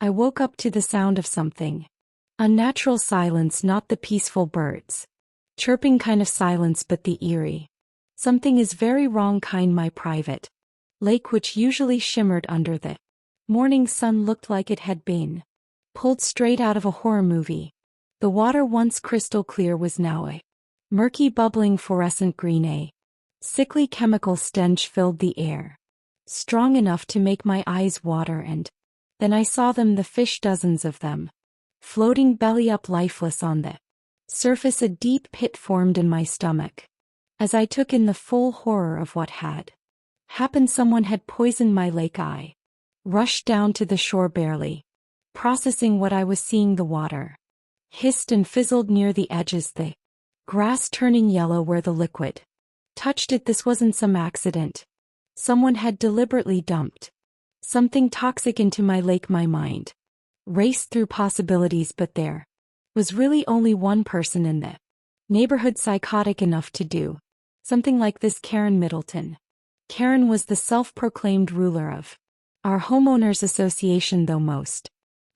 I woke up to the sound of something. Unnatural silence, not the peaceful birds chirping kind of silence, but the eerie. Something is very wrong kind. My private lake, which usually shimmered under the morning sun, looked like it had been pulled straight out of a horror movie. The water, once crystal clear, was now a murky, bubbling fluorescent green. A sickly chemical stench filled the air, strong enough to make my eyes water, and then I saw them, the fish, dozens of them, floating belly up, lifeless on the surface. A deep pit formed in my stomach as I took in the full horror of what had happened. Someone had poisoned my lake. I rushed down to the shore, barely processing what I was seeing. The water hissed and fizzled near the edges, the grass turning yellow where the liquid touched it. This wasn't some accident. Someone had deliberately dumped something toxic into my lake. My mind raced through possibilities, but there was really only one person in the neighborhood psychotic enough to do something like this: Karen Middleton. Karen was the self-proclaimed ruler of our homeowners association, though most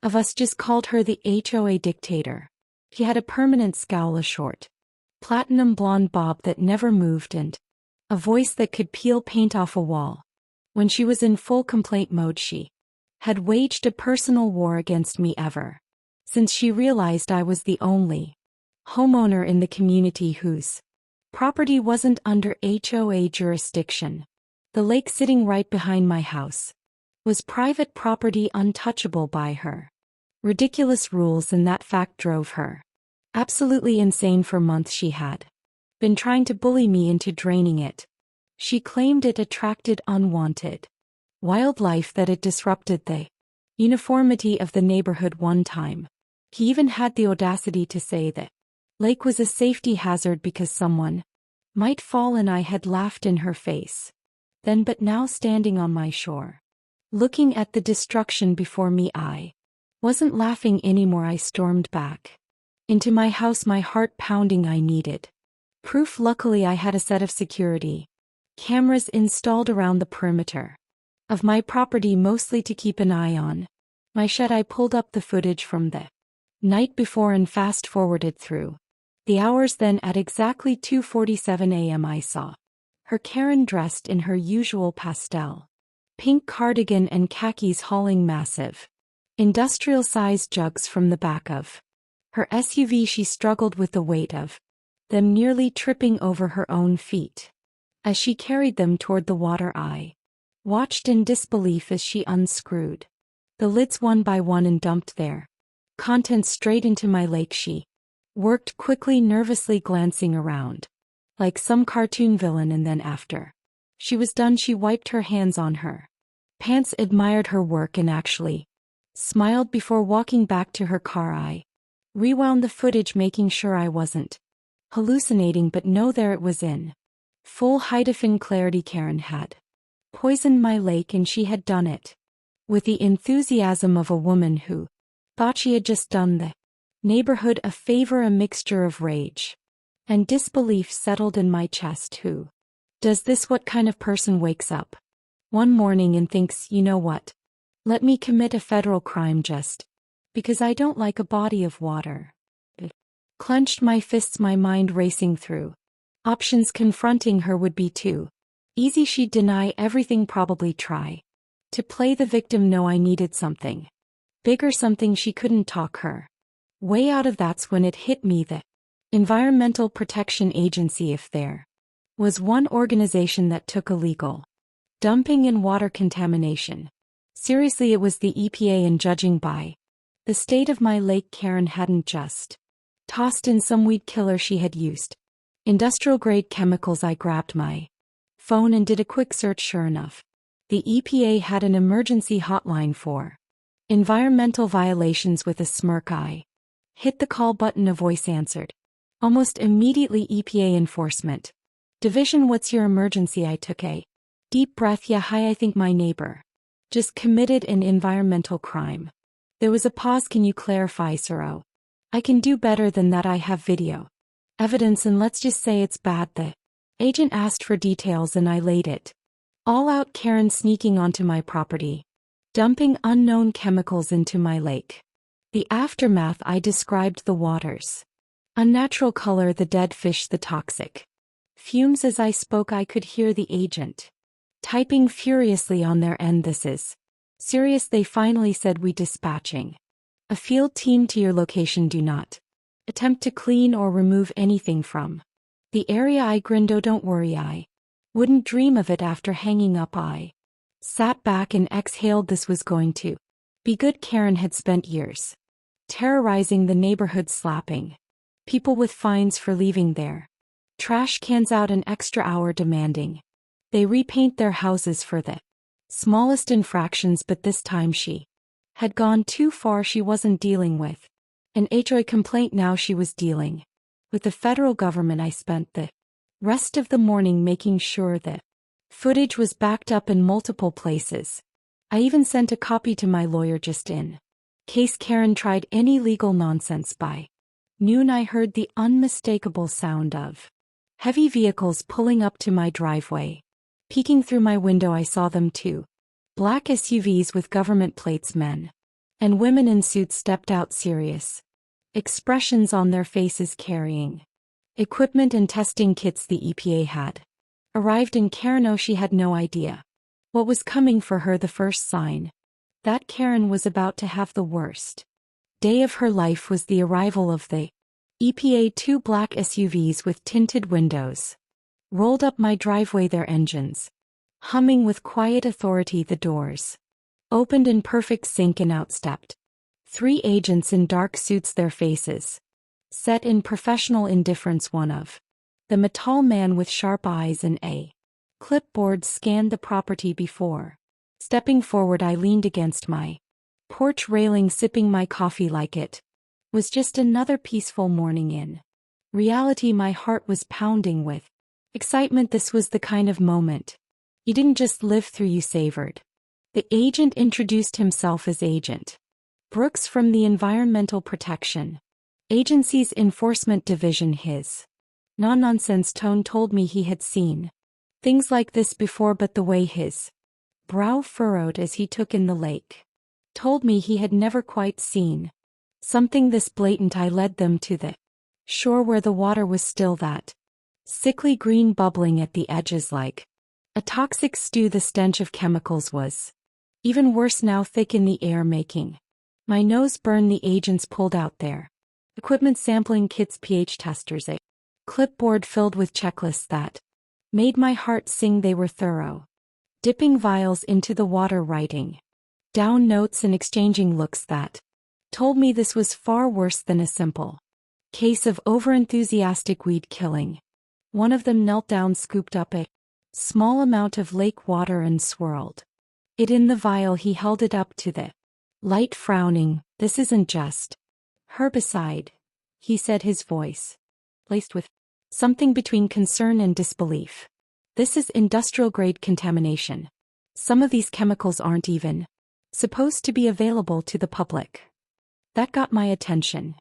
of us just called her the HOA dictator. She had a permanent scowl, a short platinum blonde bob that never moved, and a voice that could peel paint off a wall. When she was in full complaint mode, she had waged a personal war against me ever since she realized I was the only homeowner in the community whose property wasn't under HOA jurisdiction. The lake, sitting right behind my house, was private property, untouchable by her ridiculous rules, and that fact drove her absolutely insane. For months she had been trying to bully me into draining it. She claimed it attracted unwanted wildlife, that it disrupted the uniformity of the neighborhood. One time, he even had the audacity to say that lake was a safety hazard because someone might fall, and I had laughed in her face then. But now, standing on my shore, looking at the destruction before me, I wasn't laughing anymore. I stormed back into my house, my heart pounding. I needed proof. Luckily, I had a set of security cameras installed around the perimeter of my property, mostly to keep an eye on my shed. I pulled up the footage from the night before and fast-forwarded through the hours. Then at exactly 2:47 a.m. I saw her, Karen, dressed in her usual pastel pink cardigan and khakis, hauling massive industrial-sized jugs from the back of her SUV. She struggled with the weight of them, nearly tripping over her own feet as she carried them toward the water. I watched in disbelief as she unscrewed the lids one by one and dumped their contents straight into my lake. She worked quickly, nervously glancing around like some cartoon villain, and then after she was done, she wiped her hands on her pants, admired her work, and actually smiled before walking back to her car. I rewound the footage, making sure I wasn't hallucinating, but no, there it was in full high-definition clarity. Karen had poisoned my lake, and she had done it with the enthusiasm of a woman who thought she had just done the neighborhood a favor. A mixture of rage and disbelief settled in my chest. Who does this? What kind of person wakes up one morning and thinks, you know what, let me commit a federal crime just because I don't like a body of water? I clenched my fists, my mind racing through options. Confronting her would be too easy. She'd deny everything, probably try to play the victim. No, I needed something bigger, something she couldn't talk her way out of. That's when it hit me, the Environmental Protection Agency. If there was one organization that took illegal dumping and water contamination seriously, it was the EPA. And judging by the state of my lake, Karen hadn't just tossed in some weed killer. She had used industrial-grade chemicals. I grabbed my phone and did a quick search. Sure enough, the EPA had an emergency hotline for environmental violations. With a smirk, I hit the call button. A voice answered almost immediately. EPA Enforcement Division, what's your emergency? I took a deep breath. Yeah, hi, I think my neighbor just committed an environmental crime. There was a pause. Can you clarify, sir? Oh, I can do better than that. I have video evidence, and let's just say it's bad. The agent asked for details, and I laid it all out. Karen sneaking onto my property, dumping unknown chemicals into my lake. The aftermath, I described the waters. Unnatural color, the dead fish, the toxic fumes. As I spoke, I could hear the agent typing furiously on their end. This is serious, they finally said. We dispatching a field team to your location. Do not attempt to clean or remove anything from the area. I grinned. Oh, don't worry, I wouldn't dream of it. After hanging up, I sat back and exhaled. This was going to be good. Karen had spent years terrorizing the neighborhood, slapping people with fines for leaving their trash cans out an extra hour, demanding they repaint their houses for the smallest infractions. But this time she had gone too far. She wasn't dealing with an HOA complaint now, she was dealing with the federal government. I spent the rest of the morning making sure that footage was backed up in multiple places. I even sent a copy to my lawyer just in case Karen tried any legal nonsense. By noon, I heard the unmistakable sound of heavy vehicles pulling up to my driveway. Peeking through my window, I saw them too. Black SUVs with government plates. Men and women in suits stepped out, serious expressions on their faces, carrying equipment and testing kits. The EPA had arrived in Karen. Oh, she had no idea what was coming for her. The first sign that Karen was about to have the worst day of her life was the arrival of the EPA. Two black SUVs with tinted windows rolled up my driveway, their engines humming with quiet authority. The doors opened in perfect sync and out stepped three agents in dark suits, their faces set in professional indifference. One of them, a tall man with sharp eyes and a clipboard, scanned the property. Before stepping forward, I leaned against my porch railing, sipping my coffee like it was just another peaceful morning. In reality, my heart was pounding with excitement. This was the kind of moment you didn't just live through, you savored. The agent introduced himself as Agent Brooks from the Environmental Protection Agency's Enforcement Division. His no-nonsense tone told me he had seen things like this before, but the way his brow furrowed as he took in the lake told me he had never quite seen something this blatant. I led them to the shore where the water was still that sickly green, bubbling at the edges like a toxic stew. The stench of chemicals was even worse now, thick in the air, making my nose burn. The agents pulled out their equipment, sampling kits, pH testers, a clipboard filled with checklists that made my heart sing. They were thorough, dipping vials into the water, writing down notes and exchanging looks that told me this was far worse than a simple case of overenthusiastic weed killing. One of them knelt down, scooped up a small amount of lake water and swirled it in the vial. He held it up to the light, frowning. This isn't just herbicide, he said, his voice laced with something between concern and disbelief. This is industrial-grade contamination. Some of these chemicals aren't even supposed to be available to the public. That got my attention.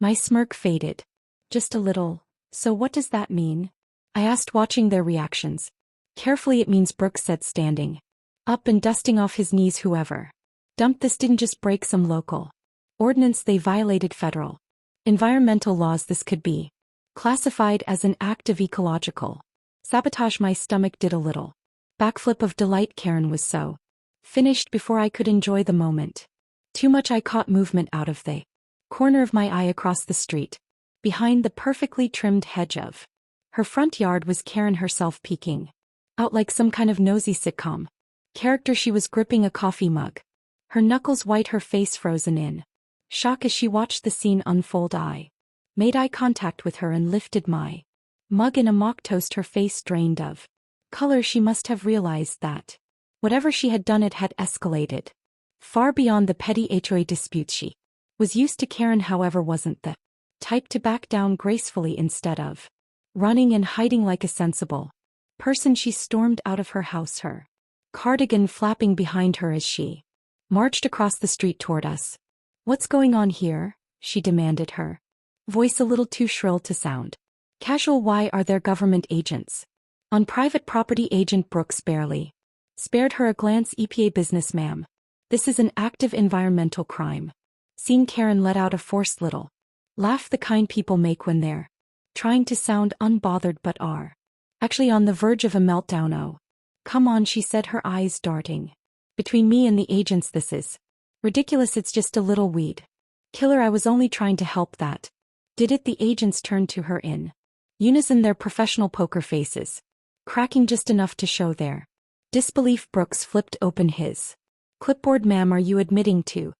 My smirk faded just a little. So what does that mean? I asked, watching their reactions carefully. It means, Brooks said, standing up and dusting off his knees, whoever dumped this didn't just break some local ordinance, they violated federal environmental laws. This could be classified as an act of ecological sabotage. My stomach did a little backflip of delight. Karen was so finished before I could enjoy the moment. Too much. I caught movement out of the corner of my eye across the street. Behind the perfectly trimmed hedge of her front yard was Karen herself, peeking out like some kind of nosy sitcom character. She was gripping a coffee mug, her knuckles white, her face frozen in shock as she watched the scene unfold. I made eye contact with her and lifted my mug in a mock toast, her face drained of color. She must have realized that whatever she had done, it had escalated far beyond the petty HOA disputes she was used to. Karen, however, wasn't the type to back down gracefully. Instead of running and hiding like a sensible person, she stormed out of her house, her cardigan flapping behind her as she marched across the street toward us. What's going on here? She demanded, her voice a little too shrill to sound casual. Why are there government agents on private property? Agent Brooks barely spared her a glance. EPA business, ma'am. This is an active environmental crime. Seeing Karen let out a forced little laugh the kind people make when they're trying to sound unbothered but are actually on the verge of a meltdown. Oh, come on, she said, her eyes darting. Between me and the agents, this is ridiculous. It's just a little weed killer. I was only trying to help. That did it. The agents turned to her in unison, their professional poker faces cracking just enough to show their disbelief. Brooks flipped open his clipboard. Ma'am, are you admitting to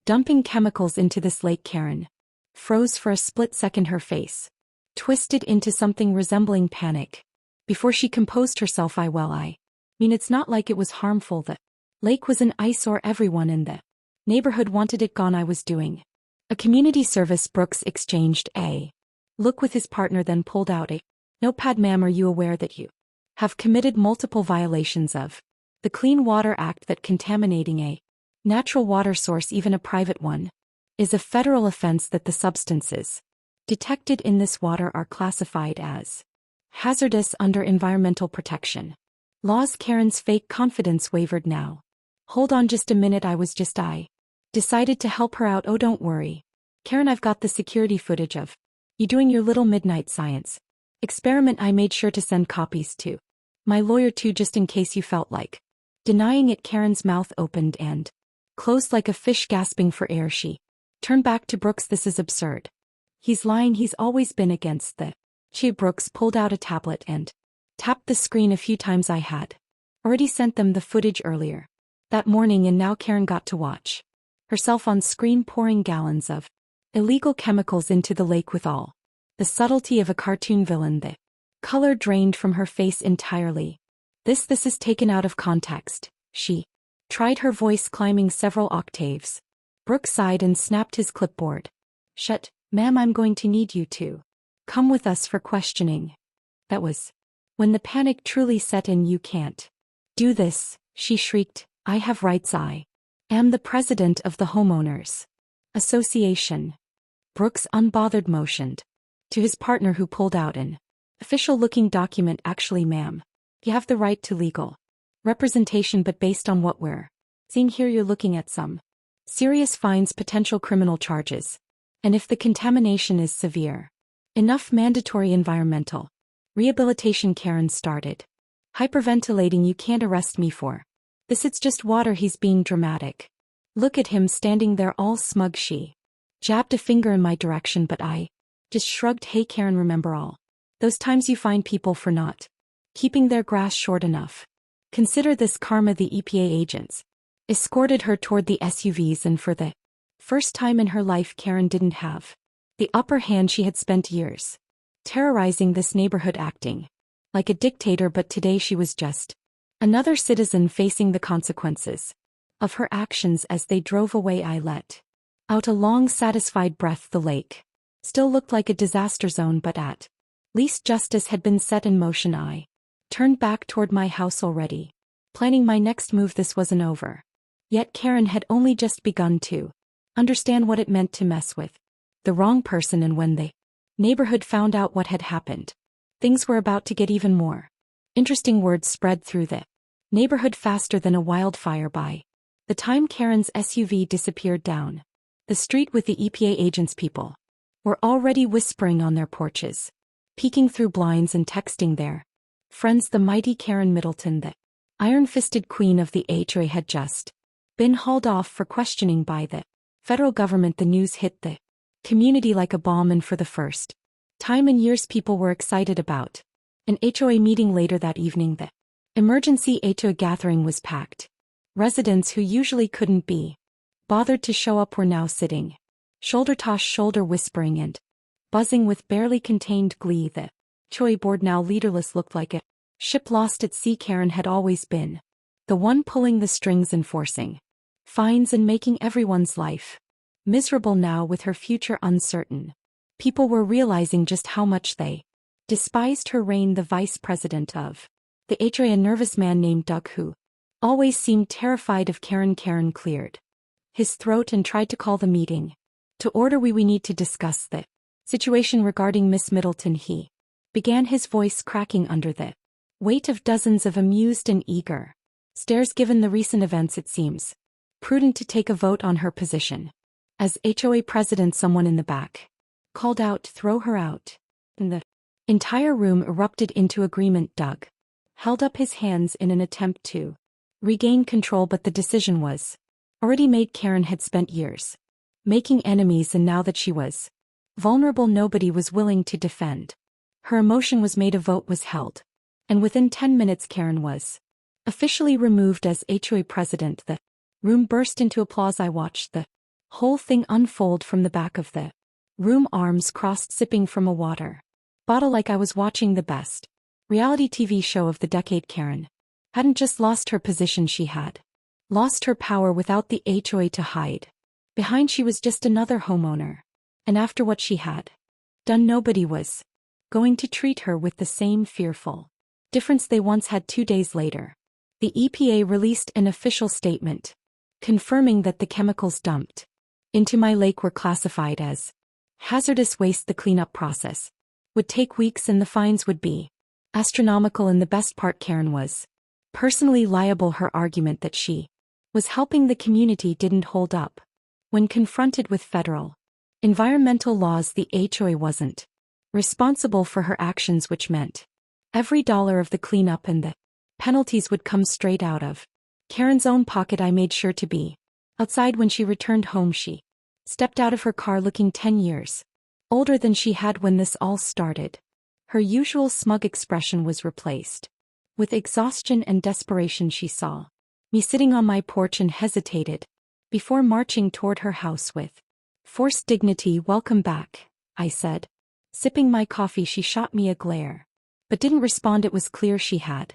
dumping chemicals into this lake? Karen froze for a split second, her face twisted into something resembling panic. Before she composed herself, I mean, it's not like it was harmful. The lake was an eyesore. Everyone in the neighborhood wanted it gone. I was doing a community service. Brooks exchanged a look with his partner, then pulled out a notepad. Ma'am, are you aware that you have committed multiple violations of the Clean Water Act, that contaminating a natural water source, even a private one, is a federal offense, that the substances detected in this water are classified as hazardous under environmental protection laws? Karen's fake confidence wavered now. Hold on just a minute, I decided to help her out. Oh, don't worry, Karen, I've got the security footage of you doing your little midnight science experiment. I made sure to send copies to my lawyer too, just in case you felt like denying it. Karen's mouth opened and closed like a fish gasping for air. She turned back to Brooks. This is absurd. He's lying. He's always been against the Brooks pulled out a tablet and tapped the screen a few times. I had already sent them the footage earlier that morning, and now Karen got to watch herself on screen pouring gallons of illegal chemicals into the lake with all the subtlety of a cartoon villain. The color drained from her face entirely. This is taken out of context. She tried, her voice climbing several octaves. Brooks sighed and snapped his clipboard shut. Ma'am, I'm going to need you to come with us for questioning. That was when the panic truly set in. You can't do this, she shrieked. I have rights. I am the president of the Homeowners Association. Brooks, unbothered, motioned to his partner, who pulled out an official-looking document. Actually, ma'am, you have the right to legal representation, but based on what we're seeing here, you're looking at some serious fines, potential criminal charges, and if the contamination is severe enough, mandatory environmental rehabilitation. Karen started hyperventilating. You can't arrest me for this. It's just water. He's being dramatic. Look at him standing there all smug. She jabbed a finger in my direction, but I just shrugged. Hey Karen, remember all those times you fined people for not keeping their grass short enough? Consider this karma. The EPA agents escorted her toward the SUVs, and for the first time in her life, Karen didn't have the upper hand. She had spent years terrorizing this neighborhood, acting like a dictator, but today she was just another citizen facing the consequences of her actions. As they drove away, I let out a long, satisfied breath. The lake still looked like a disaster zone, but at least justice had been set in motion. I turned back toward my house, already planning my next move. This wasn't over yet. Karen had only just begun to understand what it meant to mess with the wrong person, and when the neighborhood found out what had happened, things were about to get even more interesting. Word spread through the neighborhood faster than a wildfire. By the time Karen's SUV disappeared down the street with the EPA agents, people were already whispering on their porches, peeking through blinds and texting their friends. The mighty Karen Middleton, the iron-fisted queen of the HOA, had just been hauled off for questioning by the federal government. The news hit the community like a bomb, and for the first time in years, people were excited about an HOA meeting. Later that evening, the emergency HOA gathering was packed. Residents who usually couldn't be bothered to show up were now sitting shoulder to shoulder, whispering and buzzing with barely contained glee. The HOA board, now leaderless, looked like a ship lost at sea. Karen had always been the one pulling the strings, enforcing fines and making everyone's life miserable. Now, with her future uncertain, people were realizing just how much they despised her reign. The vice president of the HOA, a nervous man named Doug, who always seemed terrified of Karen. Karen cleared his throat and tried to call the meeting to order. We need to discuss the situation regarding Miss Middleton, he began, his voice cracking under the weight of dozens of amused and eager stares. Given the recent events, it seems Prudent to take a vote on her position. As HOA president, someone in the back called out, "Throw her out." And the entire room erupted into agreement. Doug held up his hands in an attempt to regain control, but the decision was already made. Karen had spent years making enemies, and now that she was vulnerable, nobody was willing to defend her. Emotion was made, a vote was held, and within 10 minutes Karen was officially removed as HOA president. The room burst into applause. I watched the whole thing unfold from the back of the room, arms crossed, sipping from a water bottle like I was watching the best reality TV show of the decade. Karen hadn't just lost her position, she had lost her power. Without the HOA to hide behind, she was just another homeowner. And after what she had done, nobody was going to treat her with the same fearful difference they once had. 2 days later, the EPA released an official statement confirming that the chemicals dumped into my lake were classified as hazardous waste. The cleanup process would take weeks and the fines would be astronomical. And the best part, Karen was personally liable. Her argument that she was helping the community didn't hold up. When confronted with federal environmental laws, the HOA wasn't responsible for her actions, which meant every dollar of the cleanup and the penalties would come straight out of Karen's own pocket. I made sure to be outside when she returned home. She stepped out of her car looking 10 years older than she had when this all started. Her usual smug expression was replaced with exhaustion and desperation. She saw me sitting on my porch and hesitated before marching toward her house with forced dignity. "Welcome back," I said, sipping my coffee. She shot me a glare, but didn't respond. It was clear she had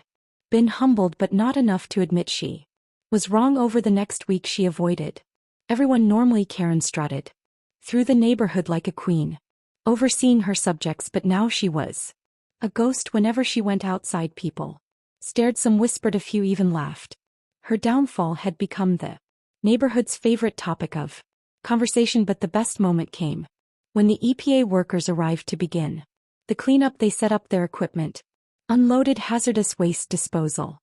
been humbled, but not enough to admit she was wrong. Over the next week she avoided everyone. Normally Karen strutted through the neighborhood like a queen, overseeing her subjects, but now she was a ghost. Whenever she went outside, people stared, some whispered, a few even laughed. Her downfall had become the neighborhood's favorite topic of conversation. But the best moment came when the EPA workers arrived to begin the cleanup. They set up their equipment, unloaded hazardous waste disposal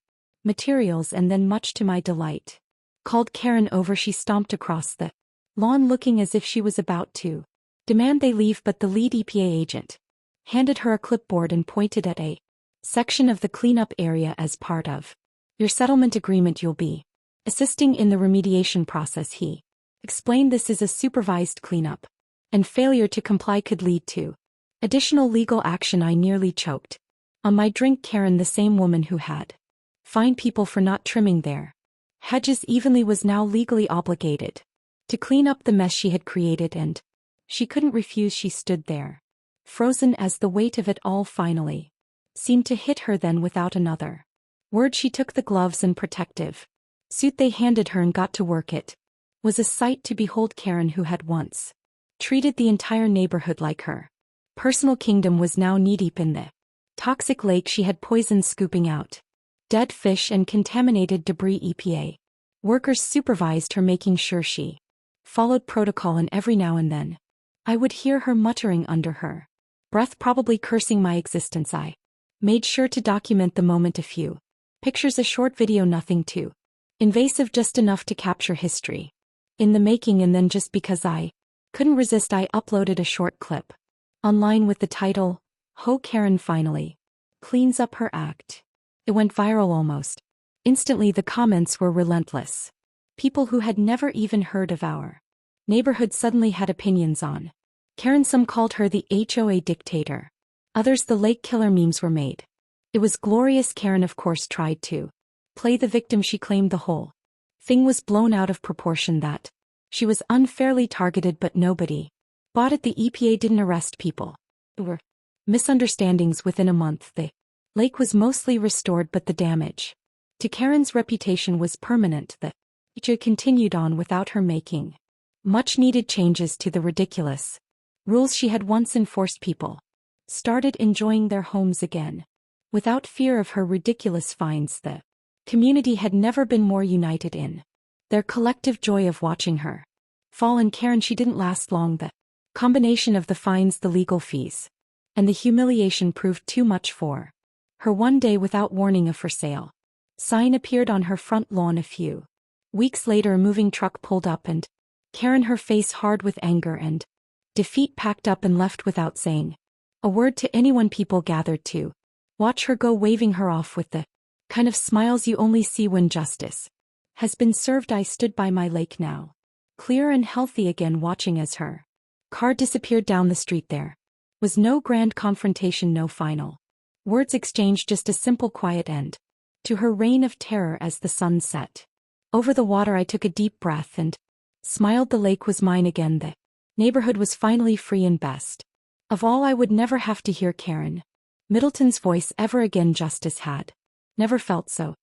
materials, and then, much to my delight, called Karen over. She stomped across the lawn looking as if she was about to demand they leave, but the lead EPA agent handed her a clipboard and pointed at a section of the cleanup area. "As part of your settlement agreement, you'll be assisting in the remediation process," he explained. "This is a supervised cleanup, and failure to comply could lead to additional legal action." I nearly choked on my drink. Karen, the same woman who had fined people for not trimming their hedges evenly, was now legally obligated to clean up the mess she had created, and she couldn't refuse. She stood there, frozen, as the weight of it all finally seemed to hit her. Then, without another word, she took the gloves and protective suit they handed her and got to work. It was a sight to behold. Karen, who had once treated the entire neighborhood like her personal kingdom, was now knee-deep in the toxic lake she had poisoned, scooping out dead fish and contaminated debris. EPA workers supervised her, making sure she followed protocol, and every now and then I would hear her muttering under her breath, probably cursing my existence. I made sure to document the moment. A few pictures, a short video, nothing too invasive, just enough to capture history in the making. And then, just because I couldn't resist, I uploaded a short clip online with the title, "Ho, Karen finally cleans up her act." It went viral almost instantly. The comments were relentless. People who had never even heard of our neighborhood suddenly had opinions on Karen. Some called her the HOA dictator. Others the lake killer. Memes were made. It was glorious. Karen, of course, tried to play the victim. She claimed the whole thing was blown out of proportion, that she was unfairly targeted, but nobody bought it. The EPA didn't arrest people. There were misunderstandings. Within a month, the lake was mostly restored, but the damage to Karen's reputation was permanent. The EPA continued on without her making much-needed changes to the ridiculous rules she had once enforced. People started enjoying their homes again without fear of her ridiculous fines. The community had never been more united in their collective joy of watching her fall. And Karen, she didn't last long. The combination of the fines, the legal fees, and the humiliation proved too much for her. One day, without warning, a for sale sign appeared on her front lawn. A few Weeks later a moving truck pulled up and Karen, her face hard with anger and defeat, packed up and left without saying a word to anyone. People gathered to watch her go, waving her off with the kind of smiles you only see when justice has been served. I stood by my lake now, clear and healthy again, watching as her car disappeared down the street. There was no grand confrontation, no final words exchanged, just a simple quiet end to her reign of terror. As the sun set over the water, I took a deep breath and smiled. The lake was mine again. The neighborhood was finally free, and best of all, I would never have to hear Karen Middleton's voice ever again. Justice had never felt so